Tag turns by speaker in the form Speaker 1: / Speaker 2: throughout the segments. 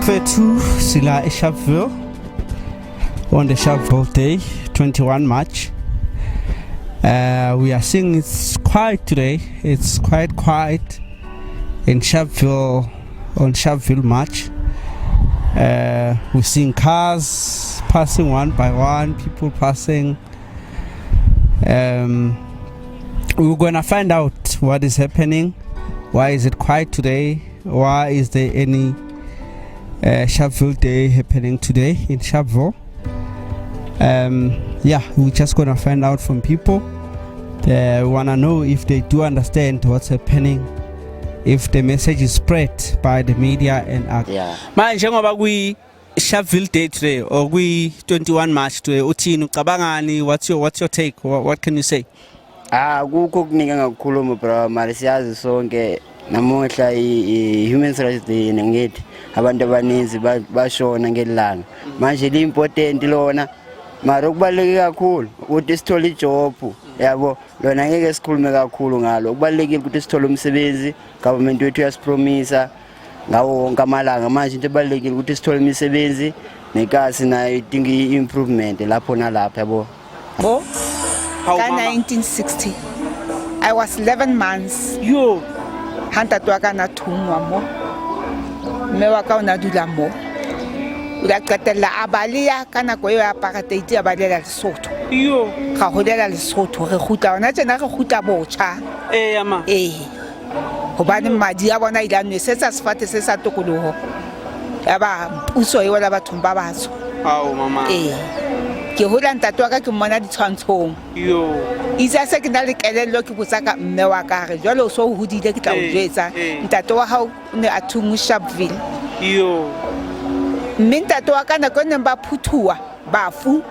Speaker 1: Bafethu sila Sharpeville on the Sharpeville Day, 21 March. We are seeing it's quiet today. It's quite quiet in Sharpeville on Sharpeville March. We're seeing cars passing one by one, people passing. We're gonna find out what is happening. Why is it quiet today? Why is there any Sharpeville Day happening today in Sharpeville? We're just gonna find out from people. We wanna know if they do understand what's happening, if the message is spread by the media and manje ngoba kwi Sharpeville Day today or kwi 21 March today uthini ucabangani? What's your take? What can you say?
Speaker 2: Kukho kuningi ngakukhuluma bro, mali siyazi sonke namuhla i-human rights day ngithi abantu abaninzi bashona ngelanga. Manje li important lona mara kubaluleke kakhulu ukuthi sithole ijob, yabo lona ngeke sikhulume kakhulu ngalo. Kubalulekile ukuthi sithole umsebenzi, government wethu yasipromisa ngawo wonke amalanga. Manje into ebalulekile ukuthi sithole imisebenzi nekasi nayo idinga improvement lapho nalapha, yabo.
Speaker 3: Ka 1960 I was 11 months.
Speaker 1: Yo
Speaker 3: Hanta twaka na thungwa mo. Me wa ka ona dula mo. Ula qetella abalia kana ko ya apartheid abalela Lesotho.
Speaker 1: Yo
Speaker 3: Ga holela Lesotho re khutla ona tsena re khutla botjha.
Speaker 1: Ama
Speaker 3: Hobane madi ya bona ile nne setsa sefate se sa tokoloho. Yaba puso e wala batho ba batso.
Speaker 1: Mama.
Speaker 3: Ke hola ntate wa ka ke mmona ditshwantshong.
Speaker 1: Yo
Speaker 3: Isa se ke na le kelello ke botsa ka mme wa ka re jwale o so o hodile ke tla o jwetsa ntate wa hao ne a thungu Sharpeville.
Speaker 1: Yo
Speaker 3: Mme ntate wa ka na ko ne ba phuthuwa bafu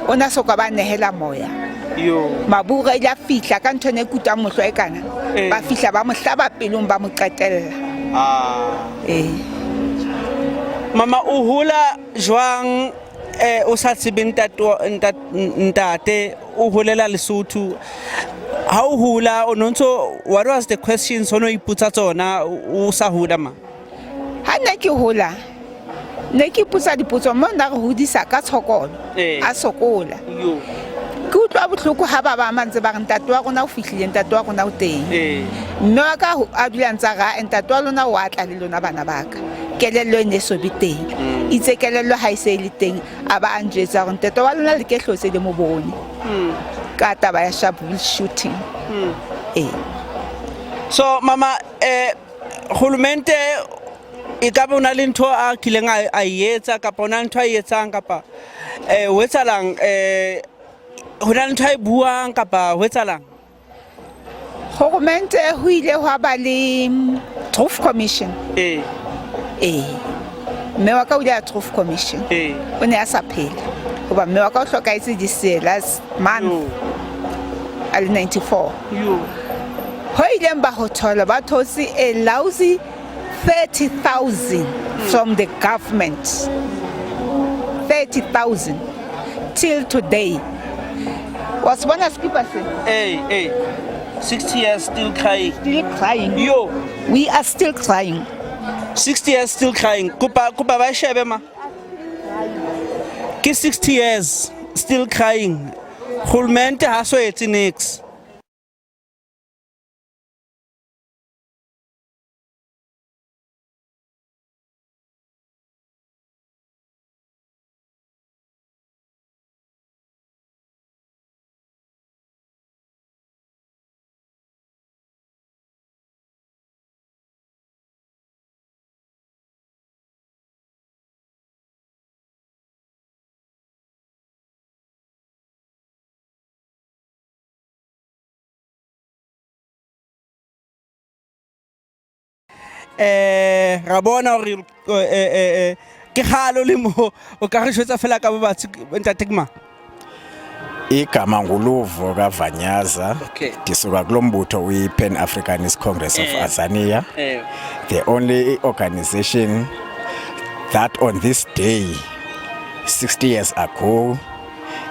Speaker 3: ona soka ba nehela moya.
Speaker 1: yo
Speaker 3: Mabura ile a fihla ka ntho ne kuta mohlo e kana ba fihla ba mo hlaba pelong ba mo qetella.
Speaker 1: Mama o hola jwang o sa tsebe ntate o holela Lesotho? Ha o hola o nontso, what was the questions ono iputsa tsona o sa hola ma?
Speaker 3: Ha ne ke hola ne ke putsa dipotso mo nna re hodisa ka tshokolo a sokola.
Speaker 1: Yo
Speaker 3: Ke utlwa bohloko ha ba ba mantse ba re ntate wa rona o fihlile, ntate wa rona o teng. Mme wa ka a dula ntsa ga ntate wa lona o atla le lona bana ba ka. Kelello ne so biteng itse kelello ha ise le teng aba anjetsa gore ntate wa lona le ke hlose le mo bone ka taba ya Sharpeville shooting.
Speaker 1: So mama khulumente e ka bona le ntho a kileng a yetsa ka bona ntho a yetsang kapa wetsalang hona ntho a buang kapa wetsalang?
Speaker 3: Gogomente ho ile ho ba le Truth Commission. Mme wa ka o ile a Truth Commission. O ne a sa phela hoba mme wa ka o hlokaetse di last month al 94. Ho ile mba ho thola ba thosi a lousy 30,000 from the government. 30,000 till today. Was one as people say
Speaker 1: 60 years still crying.
Speaker 3: still crying.
Speaker 1: Yo
Speaker 3: We are still crying.
Speaker 1: 60 years still crying. Kupa ba shebe ma. Ke 60 years still crying. Khulumente ha so etse next. Ra bona hore ke khalo le mo o ka re shotsa fela ka bobatsi ntate Kma.
Speaker 4: Igama nguluvo kaVanyaza. Ndisuka kulombutho we-Pan Africanist Congress of Azania. The only organization that on this day 60 years ago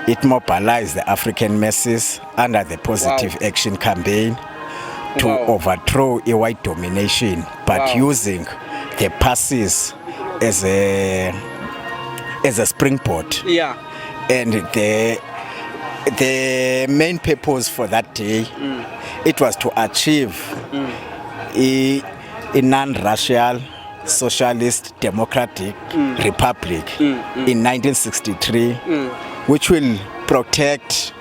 Speaker 4: it mobilized the African masses under the Positive Action Campaign to overthrow a white domination, but using the passes as a springboard.
Speaker 1: Yeah.
Speaker 4: And the main purpose for that day, it was to achieve a non-racial socialist democratic republic in 1963, which will protect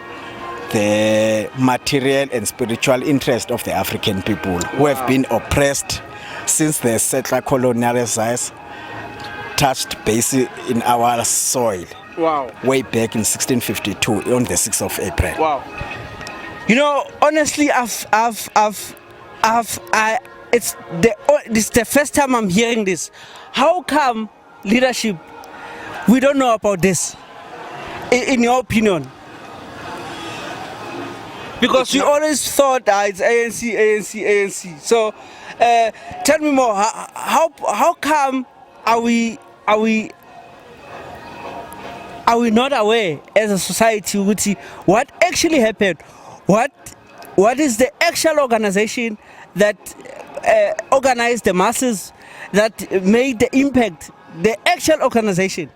Speaker 4: the material and spiritual interest of the African people who have been oppressed since the settler colonialists touched base in our soil.
Speaker 1: Wow.
Speaker 4: Way back in 1652 on the 6th of April.
Speaker 1: Wow. You know, honestly, it's the first time I'm hearing this. How come leadership, we don't know about this? In your opinion? Because we always thought it's ANC. So, tell me more. How come are we not aware as a society what actually happened? What is the actual organization that organized the masses, that made the impact, the actual organization?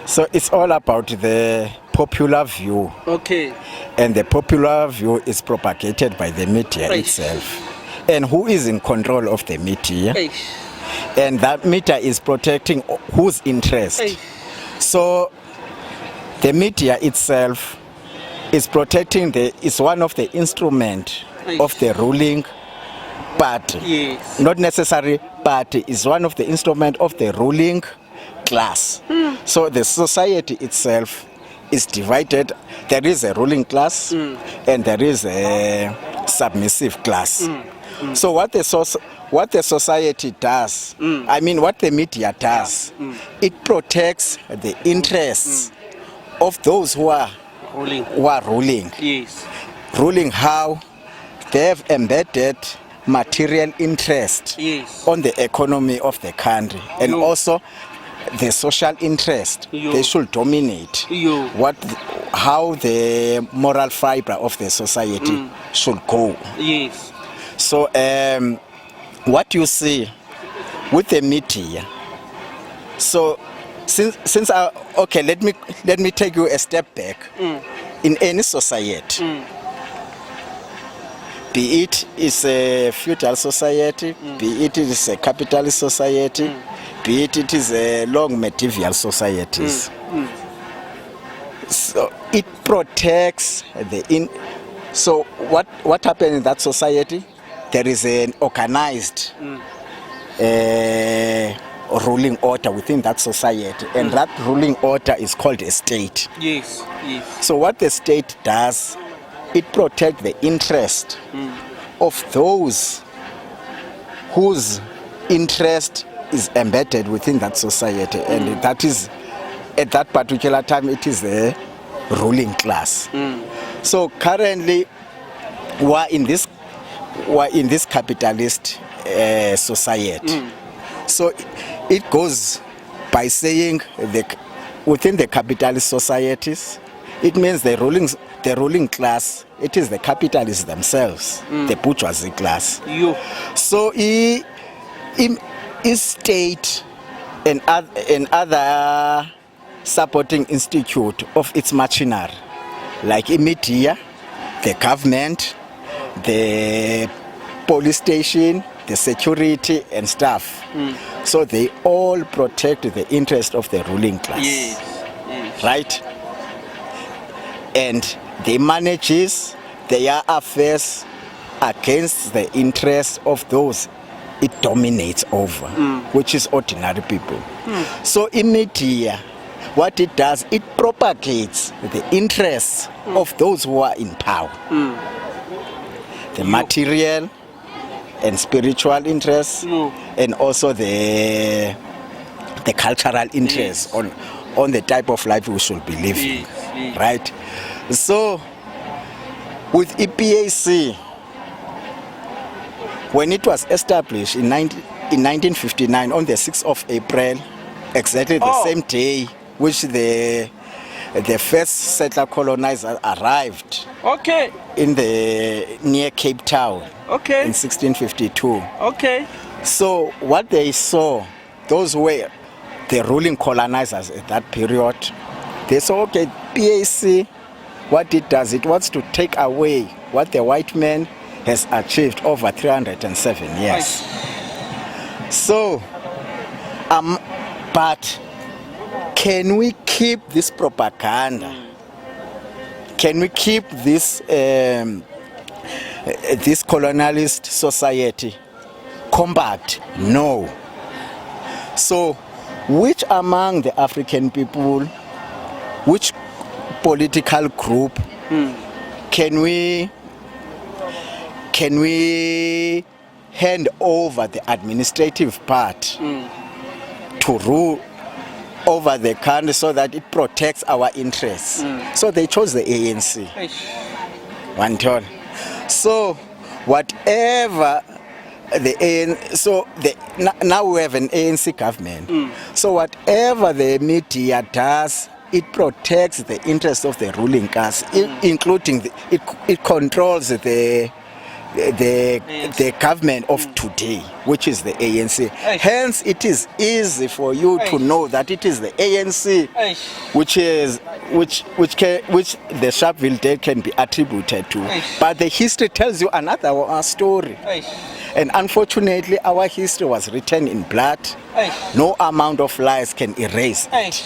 Speaker 4: So it's all about the popular view.
Speaker 1: Okay.
Speaker 4: And the popular view is propagated by the media itself. And who is in control of the media? And that media is protecting whose interest? So the media itself is protecting is one of the instruments of the ruling party.
Speaker 1: Yes.
Speaker 4: Not necessarily party, is one of the instruments of the ruling class. So the society itself is divided. There is a ruling class and there is a submissive class. So what the society does, I mean what the media does, it protects the interests of those who are ruling.
Speaker 1: Yes.
Speaker 4: Ruling how? They have embedded material interest on the economy of the country and also the social interest. They should dominate how the moral fiber of the society should go.
Speaker 1: Yes.
Speaker 4: So what you see with the media, so since okay, let me take you a step back. In any society, be it is a feudal society, be it is a capitalist society, be it is a long medieval societies. So it protects so what happens in that society? There is an organized ruling order within that society, and that ruling order is called a state.
Speaker 1: Yes.
Speaker 4: So what the state does, it protects the interest of those whose interest is embedded within that society, and that is, at that particular time, it is the ruling class. So currently, we're in this capitalist society. So it goes by saying within the capitalist societies, it means the ruling class, it is the capitalists themselves, the bourgeoisie class. So state and other supporting institute of its machinery, like media, the government, the police station, the security and stuff. So they all protect the interest of the ruling class. Right? And they manages their affairs against the interests of those it dominates over, which is ordinary people. So in media, what it does, it propagates the interests of those who are in power. The material and spiritual interests, and also the cultural interests on the type of life we should be living. Right? So with EPAC, when it was established in 1959 on the 6th of April, exactly the same day which the first settler colonizers arrived in near Cape Town in 1652. So what they saw those who were the ruling colonizers at that period, they said, okay, PAC, what it does, it wants to take away what the white man has achieved over 307 years. So, but can we keep this propaganda? Can we keep this this colonialist society compact? No. So, which among the African people, which political group can we hand over the administrative part to rule over the country so that it protects our interests? So they chose the ANC. One turn. So whatever the ANC, so now we have an ANC government. So whatever the media does, it protects the interests of the ruling class, including it controls the government of today, which is the ANC. Hence, it is easy for you to know that it is the ANC which the Sharpeville death can be attributed to. But the history tells you another story. And unfortunately, our history was written in blood. No amount of lies can erase it.